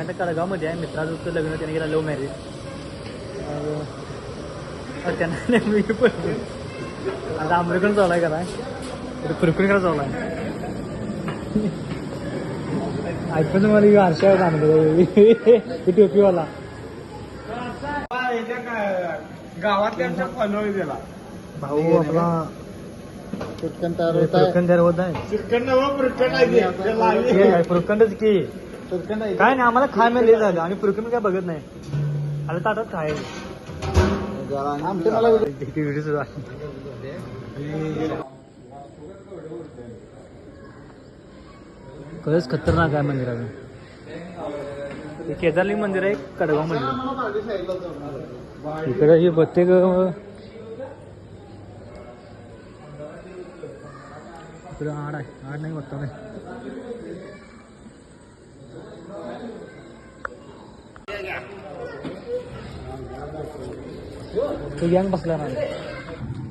आम्ही आता कडगावमध्ये आहे. मित्राचं लग्न त्याने गेला लव्ह मॅरेज. त्यांना नेहमी पडले आता आंबेडकर चालू आहे करा कुरकुरी करा चालू आहे. ऐकून मला आरशा आहे आंबेडकर टोपीवाला गावातल्या फॉलोअर दिला भाऊ आपला चिकन तयार होत आहे. पुरकंडच की काय नाही आम्हाला खाय मिळाले झालं आणि पुरकंड काय बघत नाही आता ताटात खाय व्हिडिओ सुद्धा खरंच खतरनाक आहे मंदिर. अजून हे केदारलिंग मंदिर आहे कडगाव मंदिर. इकडे हे प्रत्येक इकडे आड आहे. आड नाही बघतो नाही तो गँग बसला ना.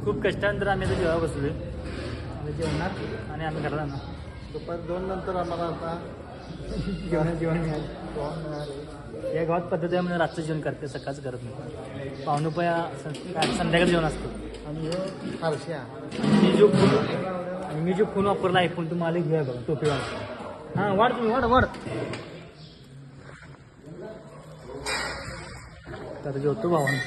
खूप कष्टानंतर आम्ही आता जेव्हा बसलोय आम्ही जेवणार आणि आम्ही घरात जाणार. दुपारी 2 नंतर आम्हाला आता जेवण मिळालं. या गावात पद्धती आहे म्हणजे रातचं जेवण करते सकाळचं करत नाही. पावणुपया संध्याकाळी जेवण असतं. आणि हे फारशा मी जो फोन वापरला आयफोन तुम्हाला घेऊया बघा टोपीवाला. हां वाढ तुम्ही वाढ तर जेवतो भावानं.